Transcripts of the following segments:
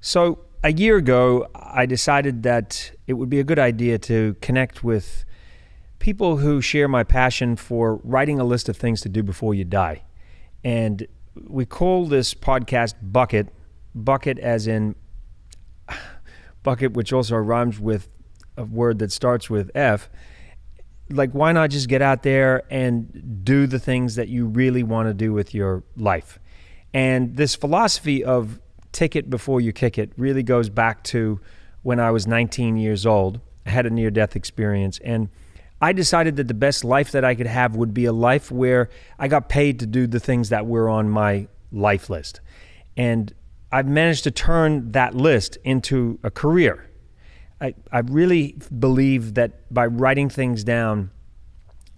So a year ago, I decided that it would be a good idea to connect with people who share my passion for writing a list of things to do before you die. And we call this podcast BUCKiT, BUCKiT as in bucket, which also rhymes with a word that starts with F. Like, why not just get out there and do the things that you really want to do with your life? And this philosophy of tick it before you kick it really goes back to when I was 19 years old. I had a near-death experience, and I decided that the best life that I could have would be a life where I got paid to do the things that were on my life list. And I've managed to turn that list into a career. I really believe that by writing things down,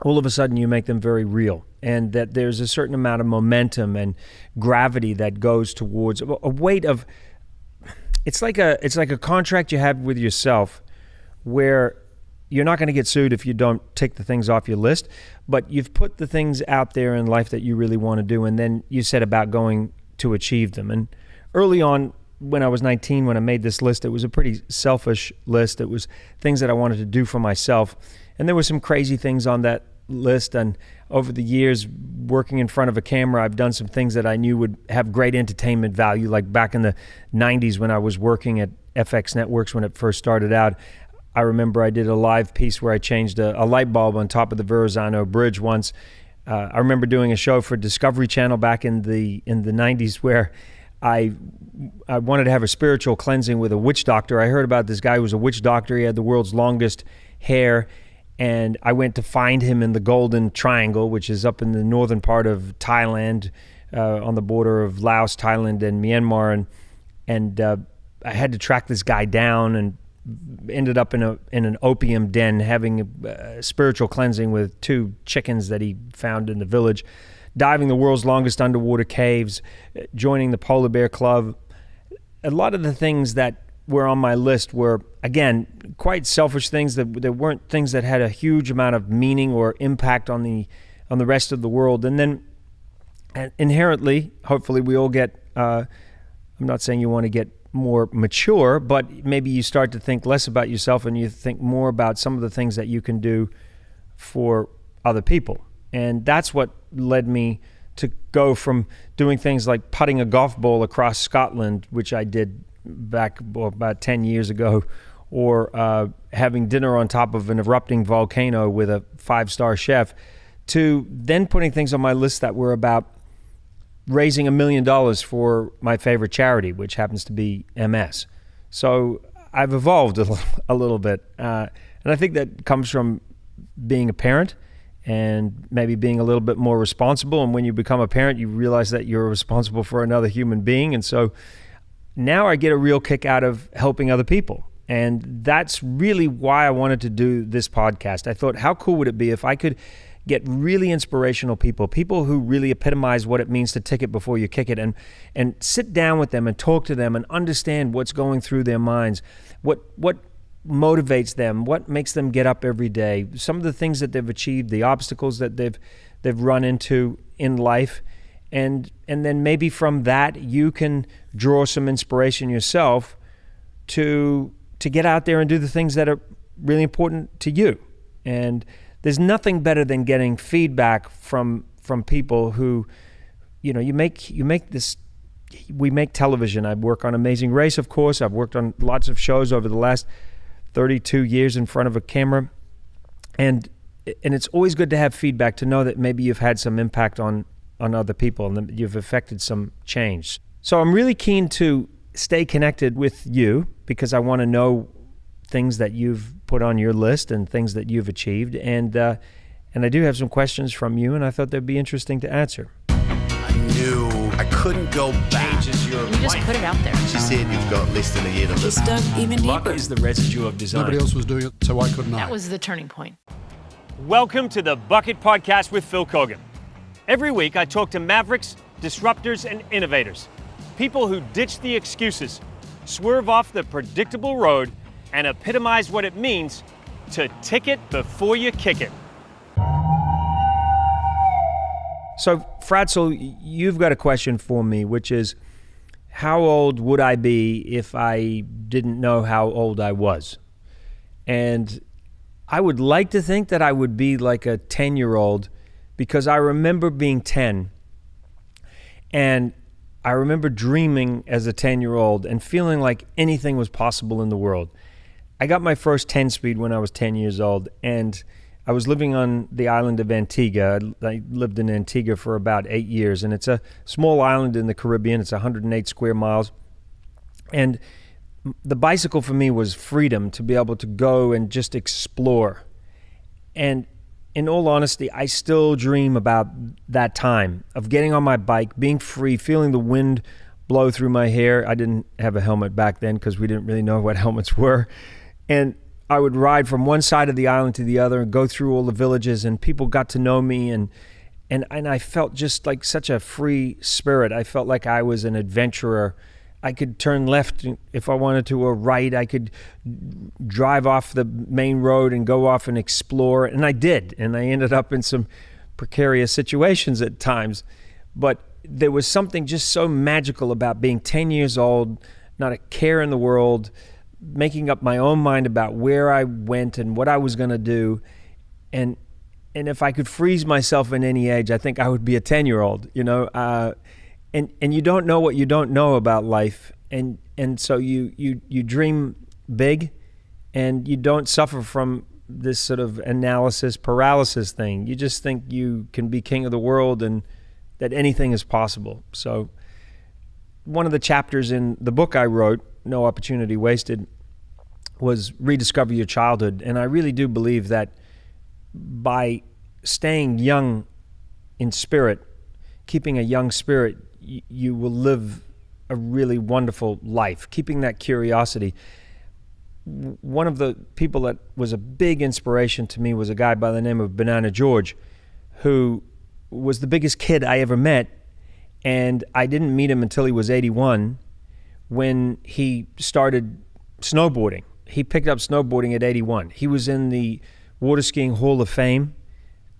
all of a sudden you make them very real, and that there's a certain amount of momentum and gravity that goes towards a weight of, it's like a contract you have with yourself where you're not going to get sued if you don't tick the things off your list, but you've put the things out there in life that you really want to do, and then you set about going to achieve them. And early on, when I was 19, when I made this list, it was a pretty selfish list. It was things that I wanted to do for myself. And there were some crazy things on that list. And over the years, working in front of a camera, I've done some things that I knew would have great entertainment value. Like back in the 90s when I was working at FX Networks when it first started out, I remember I did a live piece where I changed a light bulb on top of the Verrazano Bridge once. I remember doing a show for Discovery Channel back in the 90s where I wanted to have a spiritual cleansing with a witch doctor. I heard about this guy who was a witch doctor. He had the world's longest hair, and I went to find him in the Golden Triangle, which is up in the northern part of Thailand, on the border of Laos, Thailand, and Myanmar. And I had to track this guy down, and ended up in an opium den having a spiritual cleansing with 2 chickens that he found in the village, diving the world's longest underwater caves, joining the Polar Bear Club. A lot of the things that were on my list were, again, quite selfish things. That there weren't things that had a huge amount of meaning or impact on the rest of the world. And then inherently, hopefully we all get, I'm not saying you want to get more mature, but maybe you start to think less about yourself and you think more about some of the things that you can do for other people. And that's what led me to go from doing things like putting a golf ball across Scotland, which I did back about 10 years ago, or having dinner on top of an erupting volcano with a 5-star chef, to then putting things on my list that were about raising $1 million for my favorite charity, which happens to be MS. So I've evolved a little bit. And I think that comes from being a parent and maybe being a little bit more responsible. And when you become a parent, you realize that you're responsible for another human being. And so now I get a real kick out of helping other people. And that's really why I wanted to do this podcast. I thought, how cool would it be if I could get really inspirational people who really epitomize what it means to tick it before you kick it, and sit down with them and talk to them and understand what's going through their minds, what motivates them, what makes them get up every day, some of the things that they've achieved, the obstacles that they've run into in life, and then maybe from that you can draw some inspiration yourself to get out there and do the things that are really important to you. And there's nothing better than getting feedback from people who, you make this. We make television. I work on Amazing Race, of course. I've worked on lots of shows over the last 32 years in front of a camera, and it's always good to have feedback, to know that maybe you've had some impact on other people and that you've affected some change. So I'm really keen to stay connected with you because I want to know things that you've put on your list and things that you've achieved, and I do have some questions from you, and I thought they'd be interesting to answer. I knew I couldn't go back. You just put it out there. She said you've got less than a year to live. Just dug even deeper. Luck is the residue of design. Nobody else was doing it, so why couldn't I? That was the turning point. Welcome to the BUCKiT Podcast with Phil Keoghan. Every week I talk to mavericks, disruptors, and innovators. People who ditch the excuses, swerve off the predictable road, and epitomize what it means to tick it before you kick it. So, Fratzel, you've got a question for me, which is, how old would I be if I didn't know how old I was? And I would like to think that I would be like a 10-year-old, because I remember being 10, and I remember dreaming as a 10-year-old and feeling like anything was possible in the world. I got my first 10-speed when I was 10 years old, and I was living on the island of Antigua. I lived in Antigua for about 8 years, and it's a small island in the Caribbean. It's 108 square miles. And the bicycle for me was freedom, to be able to go and just explore. And in all honesty, I still dream about that time of getting on my bike, being free, feeling the wind blow through my hair. I didn't have a helmet back then because we didn't really know what helmets were. And I would ride from one side of the island to the other and go through all the villages, and people got to know me, and I felt just like such a free spirit. I felt like I was an adventurer. I could turn left if I wanted to, or right. I could drive off the main road and go off and explore, and I did. And I ended up in some precarious situations at times. But there was something just so magical about being 10 years old, not a care in the world, making up my own mind about where I went and what I was going to do. And if I could freeze myself in any age, I think I would be a 10-year-old, you know. And you don't know what you don't know about life, and so you dream big, and you don't suffer from this sort of analysis paralysis thing. You just think you can be king of the world and that anything is possible. So one of the chapters in the book I wrote, No Opportunity Wasted, was rediscover your childhood. And I really do believe that by staying young in spirit, keeping a young spirit, you will live a really wonderful life, keeping that curiosity. One of the people that was a big inspiration to me was a guy by the name of Banana George, who was the biggest kid I ever met, and I didn't meet him until he was 81, when he started snowboarding. He picked up snowboarding at 81. He was in the Water Skiing Hall of Fame.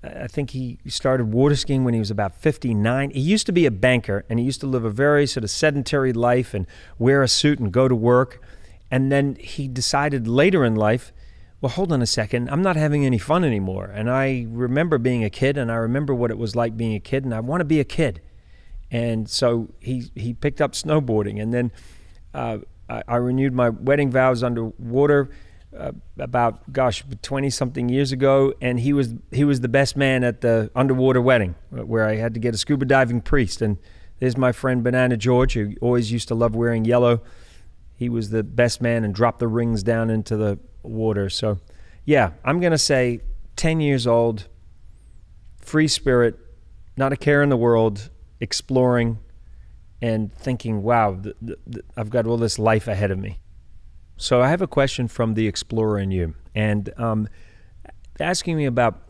I think he started water skiing when he was about 59. He used to be a banker, and he used to live a very sort of sedentary life and wear a suit and go to work. And then he decided later in life, well, hold on a second, I'm not having any fun anymore. And I remember being a kid, and I remember what it was like being a kid, and I want to be a kid. And so he picked up snowboarding. And then I renewed my wedding vows underwater about 20-something years ago, and he was the best man at the underwater wedding, where I had to get a scuba diving priest. And there's my friend Banana George, who always used to love wearing yellow. He was the best man and dropped the rings down into the water. So yeah, I'm gonna say 10 years old, free spirit, not a care in the world, exploring and thinking, wow, I've got all this life ahead of me. So I have a question from the explorer in you, and asking me about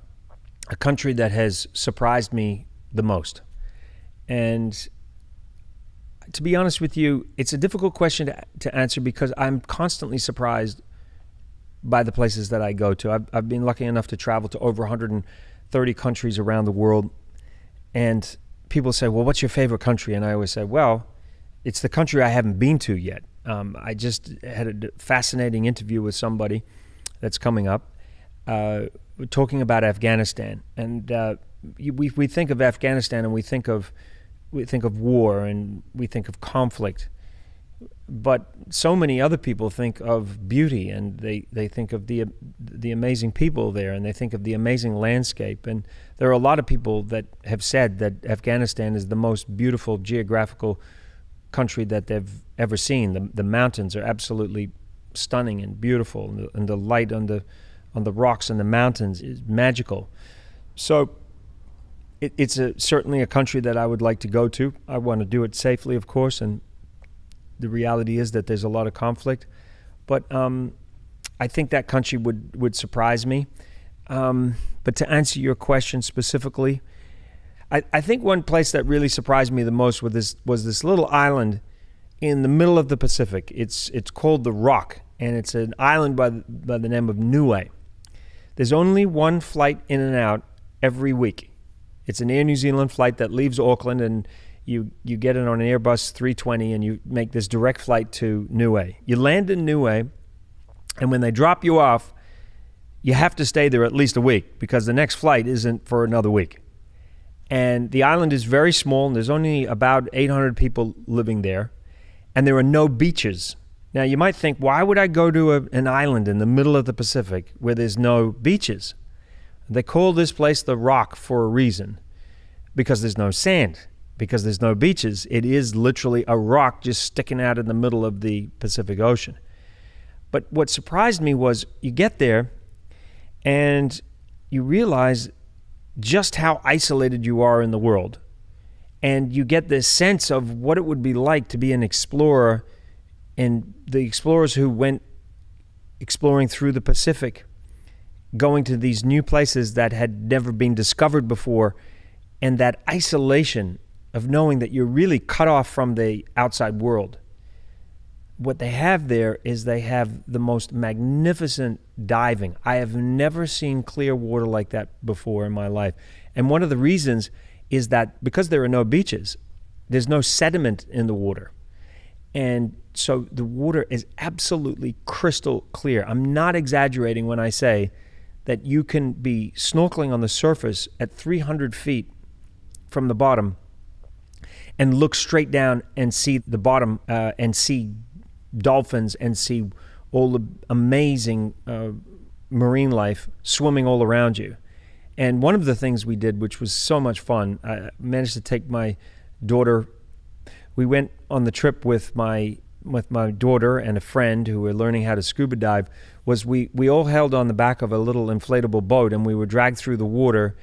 a country that has surprised me the most. And to be honest with you, it's a difficult question to answer, because I'm constantly surprised by the places that I go to. I've been lucky enough to travel to over 130 countries around the world, and people say, well, what's your favorite country? And I always say, well, it's the country I haven't been to yet. I just had a fascinating interview with somebody that's coming up, talking about Afghanistan. And we think of Afghanistan, and we think of war, and we think of conflict. But so many other people think of beauty, and they think of the amazing people there, and they think of the amazing landscape. And there are a lot of people that have said that Afghanistan is the most beautiful geographical country that they've ever seen. The mountains are absolutely stunning and beautiful, and the light on the rocks and the mountains is magical. So it's certainly a country that I would like to go to. I want to do it safely, of course, and the reality is that there's a lot of conflict. But I think that country would surprise me. But to answer your question specifically, I think one place that really surprised me the most was this little island in the middle of the Pacific. It's called The Rock, and it's an island by the name of Niue. There's only one flight in and out every week. It's an Air New Zealand flight that leaves Auckland, and You get it on an Airbus 320 and you make this direct flight to Niue. You land in Niue, and when they drop you off, you have to stay there at least a week because the next flight isn't for another week. And the island is very small, and there's only about 800 people living there, and there are no beaches. Now, you might think, why would I go to an island in the middle of the Pacific where there's no beaches? They call this place the Rock for a reason, because there's no sand, because there's no beaches. It is literally a rock just sticking out in the middle of the Pacific Ocean. But what surprised me was you get there and you realize just how isolated you are in the world. And you get this sense of what it would be like to be an explorer, and the explorers who went exploring through the Pacific, going to these new places that had never been discovered before, and that isolation of knowing that you're really cut off from the outside world. What they have there is they have the most magnificent diving. I have never seen clear water like that before in my life. And one of the reasons is that because there are no beaches, there's no sediment in the water. And so the water is absolutely crystal clear. I'm not exaggerating when I say that you can be snorkeling on the surface at 300 feet from the bottom and look straight down and see the bottom and see dolphins and see all the amazing marine life swimming all around you. And one of the things we did, which was so much fun, I managed to take my daughter. We went on the trip with my daughter and a friend who were learning how to scuba dive. Was we all held on the back of a little inflatable boat, and we were dragged through the water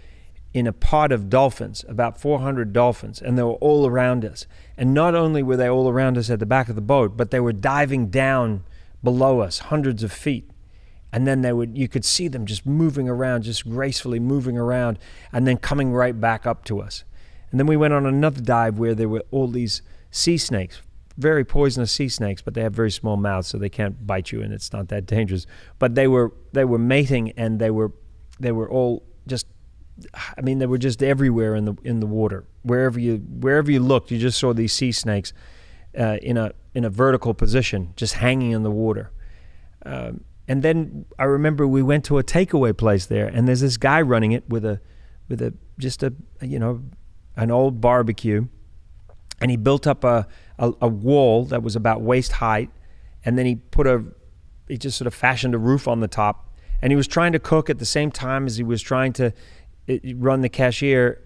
in a pod of dolphins, about 400 dolphins, and they were all around us. And not only were they all around us at the back of the boat, but they were diving down below us, hundreds of feet. And then you could see them just moving around, just gracefully moving around, and then coming right back up to us. And then we went on another dive where there were all these sea snakes, very poisonous sea snakes, but they have very small mouths, so they can't bite you, and it's not that dangerous. But they were mating, and they were all just, I mean, they were just everywhere in the water. Wherever you looked, you just saw these sea snakes in a vertical position, just hanging in the water. And then I remember we went to a takeaway place there, and there's this guy running it with an old barbecue, and he built up a wall that was about waist height, and then he just sort of fashioned a roof on the top, and he was trying to cook at the same time as he was trying to run the cashier.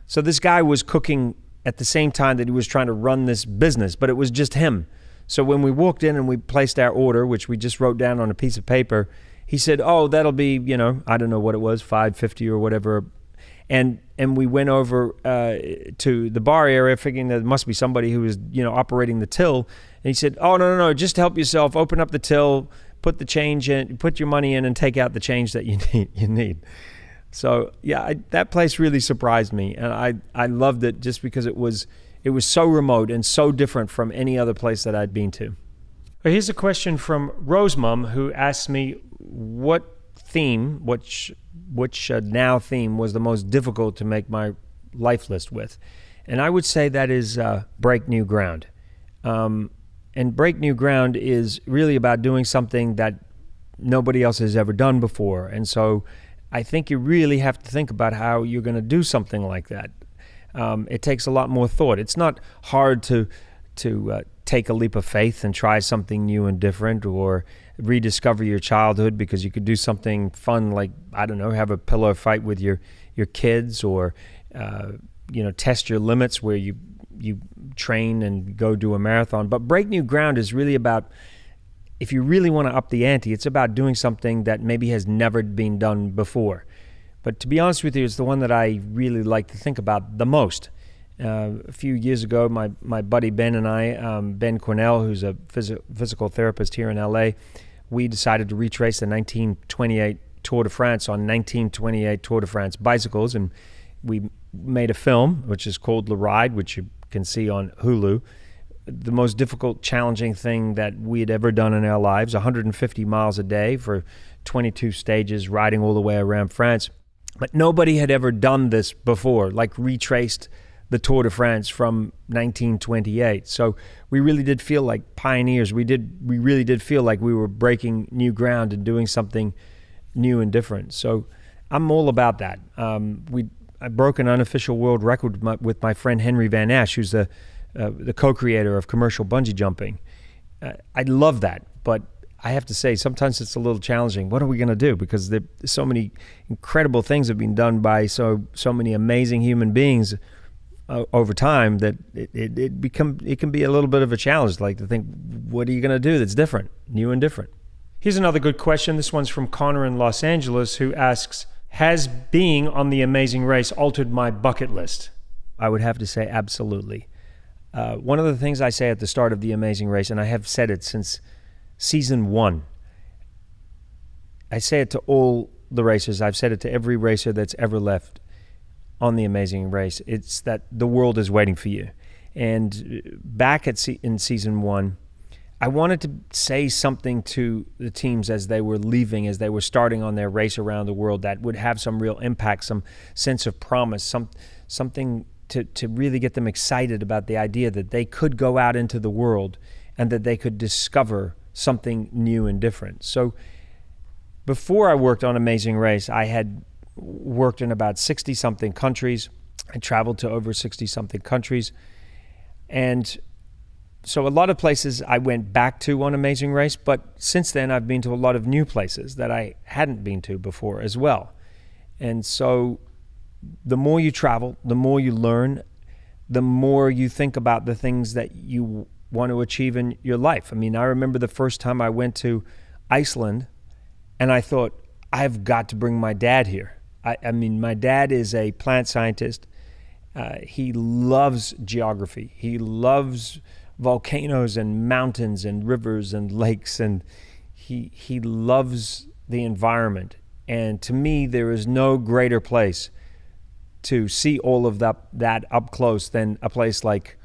So this guy was cooking at the same time that he was trying to run this business, but it was just him. So when we walked in and we placed our order, which we just wrote down on a piece of paper, he said, "Oh, that'll be, I don't know what it was, $5.50 or whatever." And we went over to the bar area, figuring there must be somebody who was, operating the till. And he said, "Oh, no, just help yourself. Open up the till, put the change in, put your money in, and take out the change that you need." So yeah, that place really surprised me, and I loved it just because it was so remote and so different from any other place that I'd been to. Here's a question from Rosemum, who asked me what theme, which now theme was the most difficult to make my life list with. And I would say that is break new ground. And break new ground is really about doing something that nobody else has ever done before. And so I think you really have to think about how you're going to do something like that. It takes a lot more thought. It's not hard to take a leap of faith and try something new and different, or rediscover your childhood, because you could do something fun like, I don't know, have a pillow fight with your kids, or test your limits where you train and go do a marathon. But break new ground is really about, if you really want to up the ante, it's about doing something that maybe has never been done before. But to be honest with you, it's the one that I really like to think about the most. A few years ago, my buddy Ben and I, Ben Cornell, who's a physical therapist here in LA, we decided to retrace the 1928 Tour de France on 1928 Tour de France bicycles, and we made a film, which is called The Ride, which you can see on Hulu. The most difficult, challenging thing that we had ever done in our lives, 150 miles a day for 22 stages, riding all the way around France. But nobody had ever done this before, like retraced the Tour de France from 1928. So we really did feel like pioneers. We really did feel like we were breaking new ground and doing something new and different. So I'm all about that. I broke an unofficial world record with my friend Henry Van Ash, who's the co-creator of commercial bungee jumping. I love that, but I have to say sometimes it's a little challenging. What are we going to do? Because there's so many incredible things have been done by so many amazing human beings over time that it can be a little bit of a challenge. Like to think, what are you going to do that's different, new and different? Here's another good question. This one's from Connor in Los Angeles, who asks, has being on The Amazing Race altered my bucket list? I would have to say absolutely. One of the things I say at the start of The Amazing Race, and I have said it since season 1, I say it to all the racers. I've said it to every racer that's ever left on The Amazing Race. It's that the world is waiting for you. And back in season 1, I wanted to say something to the teams as they were leaving, as they were starting on their race around the world, that would have some real impact, some sense of promise, something to really get them excited about the idea that they could go out into the world and that they could discover something new and different. So before I worked on Amazing Race, I had worked in about 60-something countries. I traveled to over 60-something countries. And so a lot of places I went back to on Amazing Race, but since then I've been to a lot of new places that I hadn't been to before as well. And so the more you travel, the more you learn, the more you think about the things that you want to achieve in your life. I mean, I remember the first time I went to Iceland and I thought, I've got to bring my dad here. I mean, my dad is a plant scientist. He loves geography. He loves volcanoes and mountains and rivers and lakes, and he loves the environment. And to me, there is no greater place to see all of that up close than a place like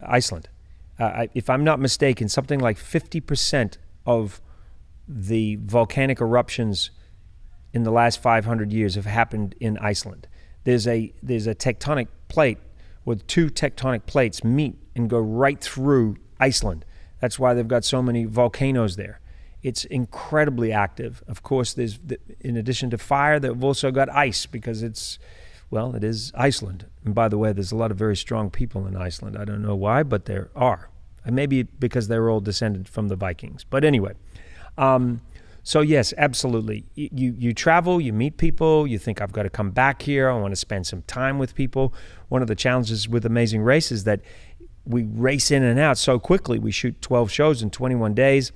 Iceland. If I'm not mistaken, something like 50% of the volcanic eruptions in the last 500 years have happened in Iceland. There's a tectonic plate where two tectonic plates meet and go right through Iceland. That's why they've got so many volcanoes there. It's incredibly active. Of course, in addition to fire, they've also got ice because it is Iceland. And by the way, there's a lot of very strong people in Iceland. I don't know why, but there are. And maybe because they're all descended from the Vikings. But anyway, so yes, absolutely. You travel, you meet people, you think, I've got to come back here, I want to spend some time with people. One of the challenges with Amazing Race is that we race in and out so quickly. We shoot 12 shows in 21 days,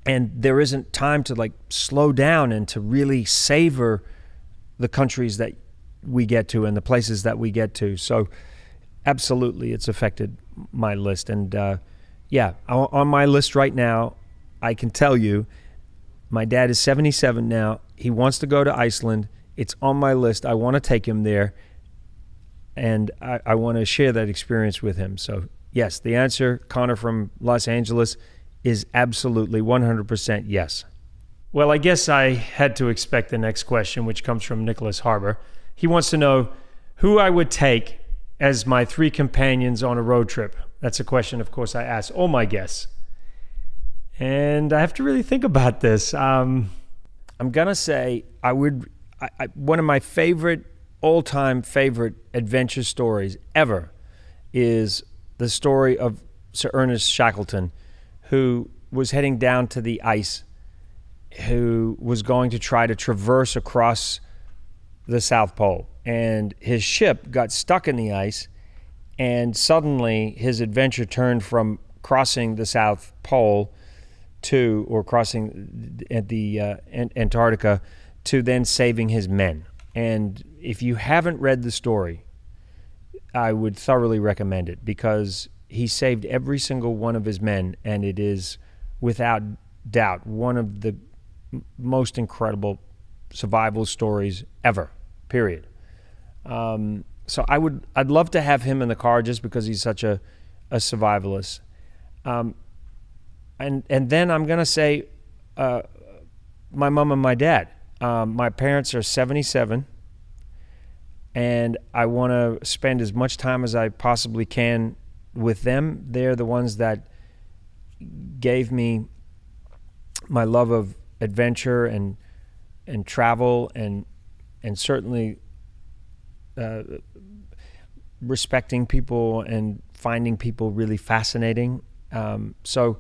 and there isn't time to slow down and to really savor the countries that we get to and the places that we get to. So absolutely, it's affected my list. And on my list right now, I can tell you, my dad is 77 now. He wants to go to Iceland. It's on my list. I want to take him there, and I want to share that experience with him. So yes, the answer, Connor from Los Angeles, is absolutely 100% yes. Well, I guess I had to expect the next question, which comes from Nicholas Harbor. He wants to know who I would take as my 3 companions on a road trip. That's a question, of course, I ask all my guests. And I have to really think about this. I'm going to say one of my all-time favorite adventure stories ever is the story of Sir Ernest Shackleton, who was heading down to the ice, who was going to try to traverse across the South Pole. And his ship got stuck in the ice, and suddenly his adventure turned from crossing the South Pole or crossing at the Antarctica to then saving his men. And if you haven't read the story, I would thoroughly recommend it, because he saved every single one of his men, and it is without doubt one of the most incredible survival stories ever, period. So I'd love to have him in the car just because he's such a survivalist. And then I'm going to say my mom and my dad. My parents are 77. and I want to spend as much time as I possibly can with them. They're the ones that gave me my love of adventure and travel and certainly respecting people and finding people really fascinating. So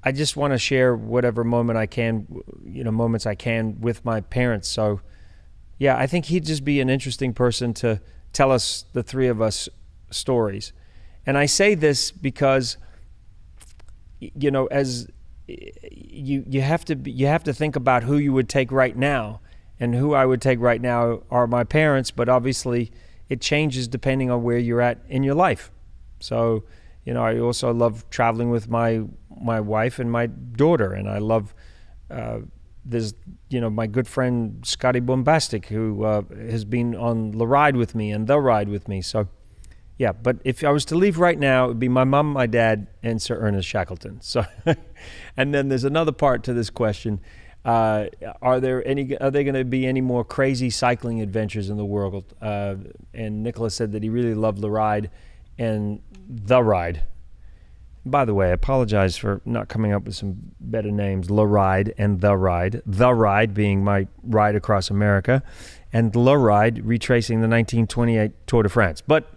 I just want to share whatever moments I can with my parents. So yeah, I think he'd just be an interesting person to tell us, the three of us, stories. And I say this because, as you have to think about who you would take right now, and who I would take right now are my parents, but obviously it changes depending on where you're at in your life. So, I also love traveling with my wife and my daughter, and I love there's my good friend Scotty Bombastic, who has been on the ride with me and the ride with me. So yeah, but if I was to leave right now, it would be my mom, my dad, and Sir Ernest Shackleton. So, and then there's another part to this question. Are there going to be any more crazy cycling adventures in the world? And Nicholas said that he really loved the ride and the ride. By the way, I apologize for not coming up with some better names. The Ride and The Ride. The Ride being my ride across America, and Le Ride retracing the 1928 Tour de France. But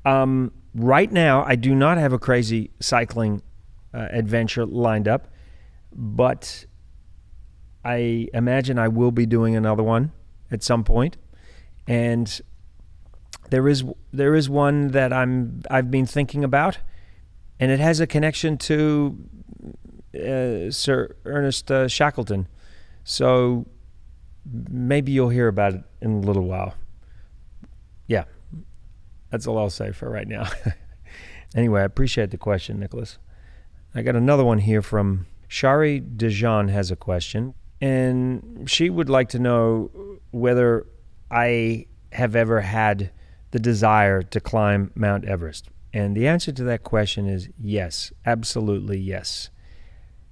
right now, I do not have a crazy cycling adventure lined up, but I imagine I will be doing another one at some point. And there is one that I've been thinking about, and it has a connection to Sir Ernest Shackleton. So maybe you'll hear about it in a little while. Yeah, that's all I'll say for right now. Anyway, I appreciate the question, Nicholas. I got another one here from Shari Dejan has a question, and she would like to know whether I have ever had the desire to climb Mount Everest. And the answer to that question is yes, absolutely yes,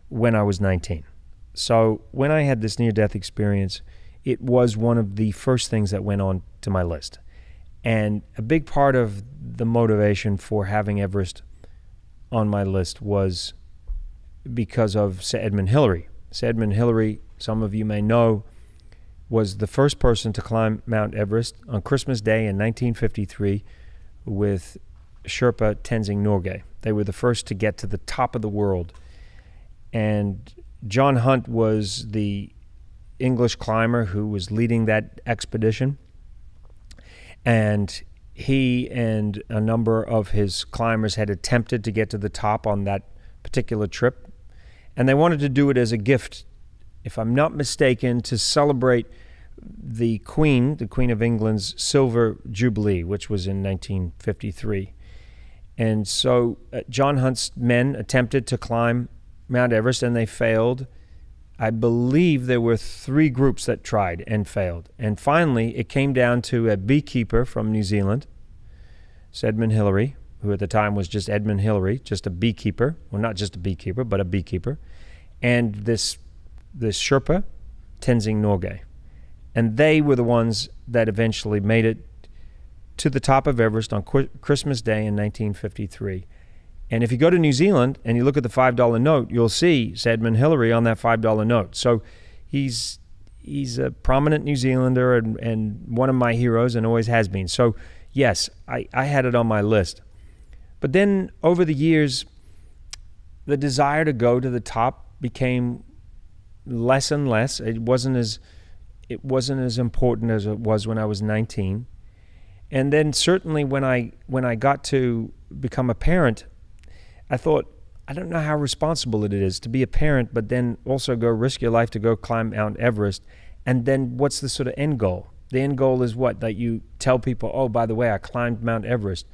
when I was 19. So when I had this near-death experience, it was one of the first things that went on to my list. And a big part of the motivation for having Everest on my list was because of Sir Edmund Hillary. Sir Edmund Hillary, some of you may know, was the first person to climb Mount Everest on Christmas Day in 1953 with Sherpa Tenzing Norgay. They were the first to get to the top of the world. And John Hunt was the English climber who was leading that expedition. And he and a number of his climbers had attempted to get to the top on that particular trip. And they wanted to do it as a gift, if I'm not mistaken, to celebrate the Queen of England's Silver Jubilee, which was in 1953. And so John Hunt's men attempted to climb Mount Everest, and they failed. I believe there were 3 groups that tried and failed. And finally, it came down to a beekeeper from New Zealand, Sir Edmund Hillary, who at the time was just Edmund Hillary, just a beekeeper. Well, not just a beekeeper, but a beekeeper. And this Sherpa, Tenzing Norgay. And they were the ones that eventually made it to the top of Everest on Christmas Day in 1953. And if you go to New Zealand and you look at the $5 note, you'll see Sir Edmund Hillary on that $5 note. So he's a prominent New Zealander and one of my heroes, and always has been. So yes, I had it on my list. But then over the years, the desire to go to the top became less and less. It wasn't as important as it was when I was 19. And then certainly when I got to become a parent, I thought, I don't know how responsible it is to be a parent, but then also go risk your life to go climb Mount Everest. And then what's the sort of end goal? The end goal is what? That you tell people, oh, by the way, I climbed Mount Everest.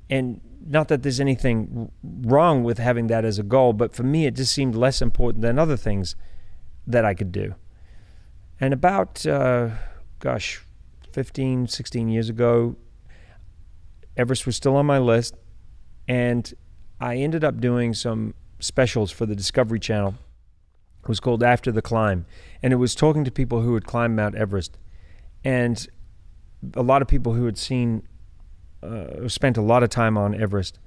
And not that there's anything wrong with having that as a goal, but for me, it just seemed less important than other things that I could do. And about, 15, 16 years ago, Everest was still on my list, and I ended up doing some specials for the Discovery Channel. It was called After the Climb, and it was talking to people who had climbed Mount Everest. And a lot of people who had spent a lot of time on Everest.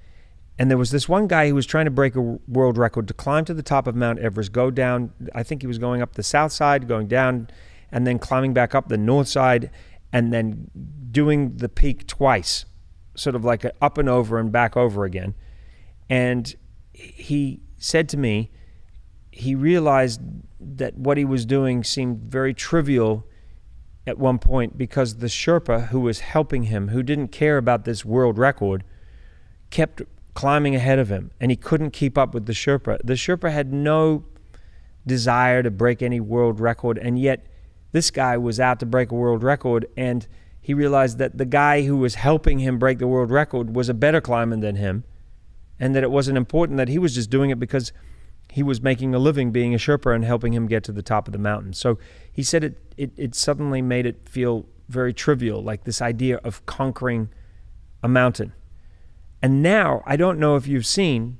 And there was this one guy who was trying to break a world record to climb to the top of Mount Everest, go down. I think he was going up the south side, going down, and then climbing back up the north side, and then doing the peak twice, sort of like a up and over and back over again. And he said to me, he realized that what he was doing seemed very trivial at one point, because the Sherpa who was helping him, who didn't care about this world record, kept climbing ahead of him, and he couldn't keep up with the Sherpa. The Sherpa had no desire to break any world record, and yet this guy was out to break a world record, and he realized that the guy who was helping him break the world record was a better climber than him, and that it wasn't important, that he was just doing it because he was making a living being a Sherpa and helping him get to the top of the mountain. So he said it suddenly made it feel very trivial, like this idea of conquering a mountain. And now, I don't know if you've seen,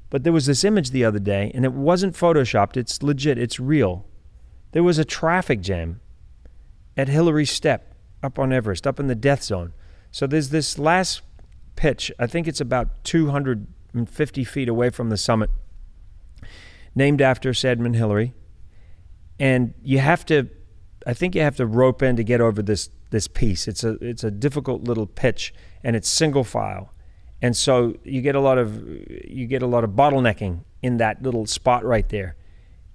but there was this image the other day, and it wasn't photoshopped, it's legit, it's real. There was a traffic jam at Hillary's Step up on Everest, up in the death zone. So there's this last pitch, I think it's about 250 feet away from the summit, named after Sir Edmund Hillary. And I think you have to rope in to get over this piece. It's a difficult little pitch, and it's single file. And so you get a lot of bottlenecking in that little spot right there.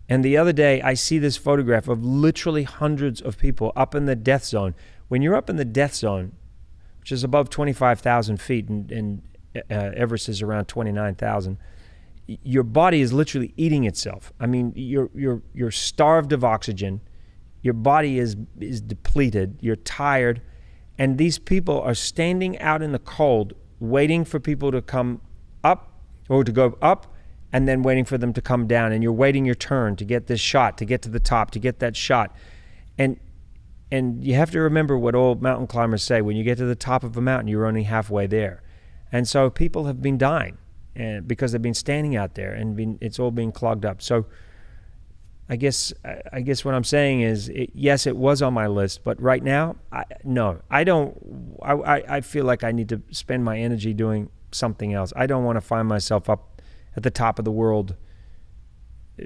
And the other day, I see this photograph of literally hundreds of people up in the death zone. When you're up in the death zone, which is above 25,000 feet, and Everest is around 29,000, your body is literally eating itself. I mean, you're starved of oxygen. Your body is depleted. You're tired. And these people are standing out in the cold, waiting for people to come up or to go up, and then waiting for them to come down. And you're waiting your turn to get this shot, to get to the top, to get that shot. And you have to remember what all mountain climbers say: when you get to the top of a mountain, you're only halfway there. And so people have been dying because they've been standing out there, and it's all being clogged up. So I guess what I'm saying is, yes, it was on my list, but right now, I don't. I feel like I need to spend my energy doing something else. I don't want to find myself up at the top of the world,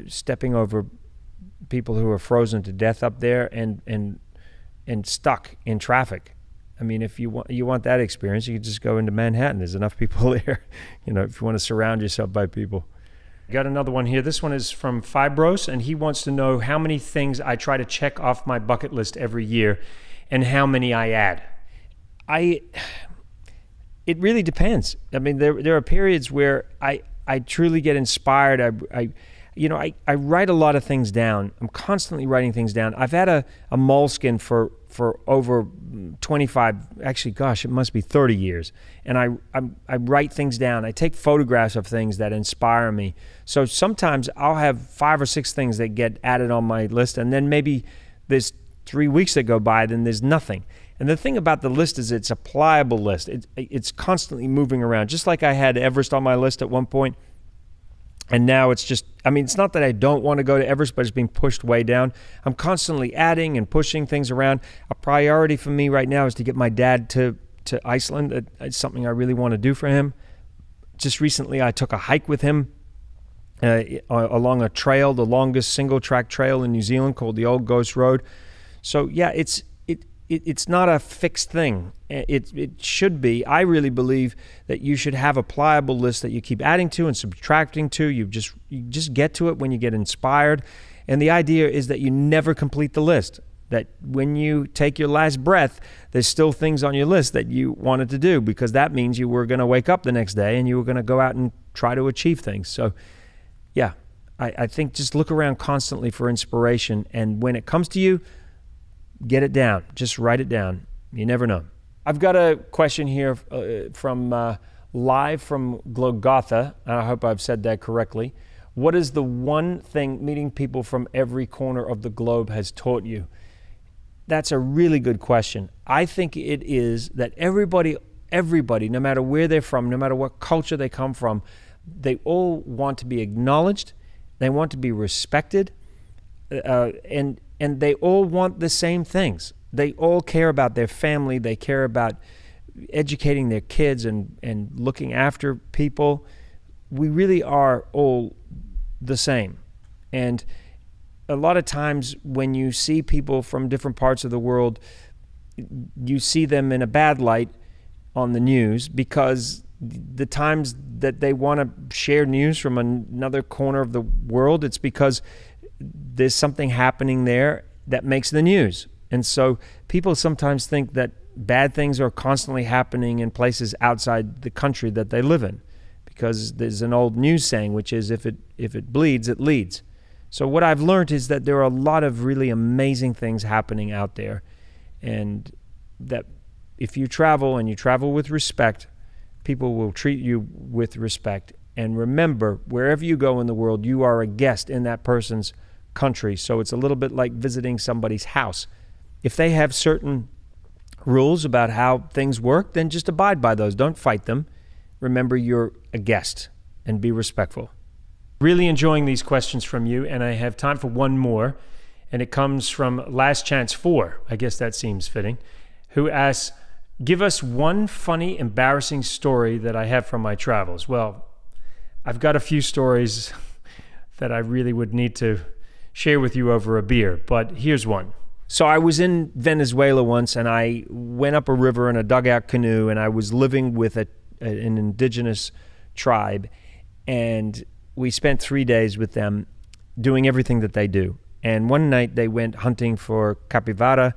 stepping over people who are frozen to death up there and stuck in traffic. I mean, if you want that experience, you can just go into Manhattan. There's enough people there, if you want to surround yourself by people. Got another one here. This one is from Fibros, and he wants to know how many things I try to check off my bucket list every year and how many I add. It really depends. I mean, there are periods where I truly get inspired. I write a lot of things down. I'm constantly writing things down. I've had a moleskin for over 25, actually, gosh, it must be 30 years. And I write things down. I take photographs of things that inspire me. So sometimes I'll have 5 or 6 things that get added on my list, and then maybe there's 3 weeks that go by, then there's nothing. And the thing about the list is it's a pliable list. It's constantly moving around. Just like I had Everest on my list at one point, and now it's just, it's not that I don't want to go to Everest, but it's being pushed way down. I'm constantly adding and pushing things around. A priority for me right now is to get my dad to Iceland. It's something I really want to do for him. Just recently, I took a hike with him along a trail, the longest single-track trail in New Zealand, called the Old Ghost Road. So yeah, it's not a fixed thing. It should be. I really believe that you should have a pliable list that you keep adding to and subtracting to. You just get to it when you get inspired. And the idea is that you never complete the list. That when you take your last breath, there's still things on your list that you wanted to do, because that means you were going to wake up the next day and you were going to go out and try to achieve things. So yeah, I think just look around constantly for inspiration. And when it comes to you, get it down. Just write it down. You never know. I've got a question here from live from Glogotha. I hope I've said that correctly. What is the one thing meeting people from every corner of the globe has taught you? That's a really good question. I think it is that everybody, no matter where they're from, no matter what culture they come from, they all want to be acknowledged. They want to be respected. And they all want the same things. they all care about their family. They care about educating their kids and looking after people. We really are all the same. And a lot of times when you see people from different parts of the world, you see them in a bad light on the news, because the times that they want to share news from another corner of the world, it's because there's something happening there that makes the news. And so people sometimes think that bad things are constantly happening in places outside the country that they live in, because there's an old news saying, which is if it bleeds, it leads. So what I've learned is that there are a lot of really amazing things happening out there, and that if you travel and you travel with respect, people will treat you with respect. And remember, wherever you go in the world, you are a guest in that person's country. So it's a little bit like visiting somebody's house. If they have certain rules about how things work, then just abide by those. Don't fight them. Remember, you're a guest, and be respectful. Really enjoying these questions from you, and I have time for one more, and it comes from Last Chance 4. I guess that seems fitting. Who asks, give us one funny, embarrassing story that I have from my travels. Well, I've got a few stories that I really would need to share with you over a beer, but here's one. So I was in Venezuela once, and I went up a river in a dugout canoe, and I was living with an indigenous tribe, and we spent 3 days with them doing everything that they do. And one night they went hunting for capybara,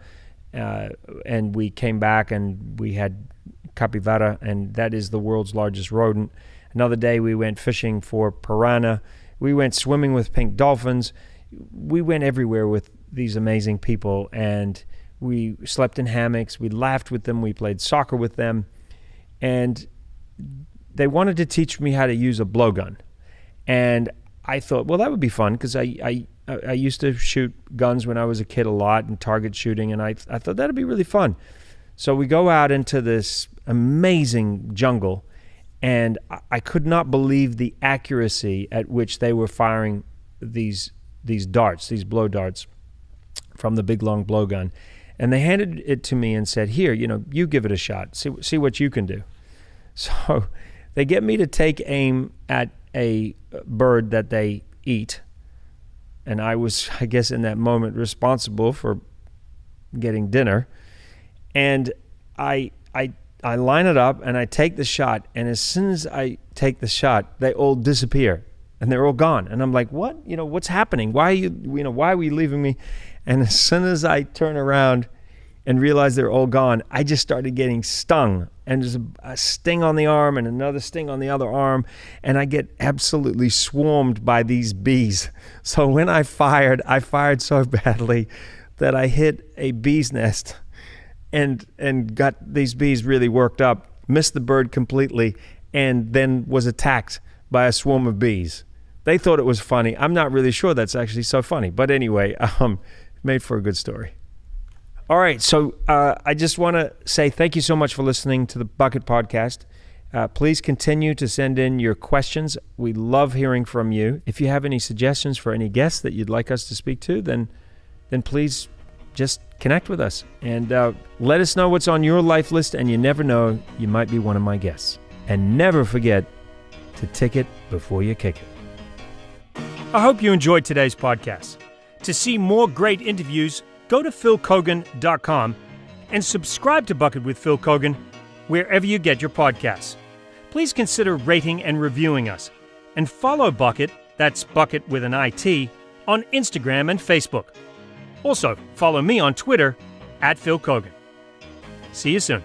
and we came back and we had capybara, and that is the world's largest rodent. Another day we went fishing for piranha. We went swimming with pink dolphins. We went everywhere with these amazing people, and we slept in hammocks. We laughed with them. We played soccer with them. And they wanted to teach me how to use a blowgun. And I thought, well, that would be fun, because I used to shoot guns when I was a kid a lot, and target shooting, and I thought that'd be really fun. So we go out into this amazing jungle, and I could not believe the accuracy at which they were firing these darts, these blow darts from the big long blowgun. And they handed it to me and said, here, you give it a shot. See what you can do. So they get me to take aim at a bird that they eat. And I was, I guess, in that moment responsible for getting dinner. And I line it up and I take the shot. And as soon as I take the shot, they all disappear and they're all gone. And I'm like, what? What's happening? Why are you leaving me? And as soon as I turn around and realize they're all gone, I just started getting stung. And there's a sting on the arm and another sting on the other arm. And I get absolutely swarmed by these bees. So when I fired so badly that I hit a bee's nest and got these bees really worked up, missed the bird completely, and then was attacked by a swarm of bees. They thought it was funny. I'm not really sure that's actually so funny. But anyway, made for a good story. All right, so I just want to say thank you so much for listening to the BUCKiT Podcast. Please continue to send in your questions. We love hearing from you. If you have any suggestions for any guests that you'd like us to speak to, then please just connect with us and let us know what's on your life list, and you never know, you might be one of my guests. And never forget to tick it before you kick it. I hope you enjoyed today's podcast. To see more great interviews, go to philkeoghan.com and subscribe to BUCKiT with Phil Keoghan wherever you get your podcasts. Please consider rating and reviewing us. And follow BUCKiT, that's BUCKiT with an IT, on Instagram and Facebook. Also, follow me on Twitter @Phil Keoghan. See you soon.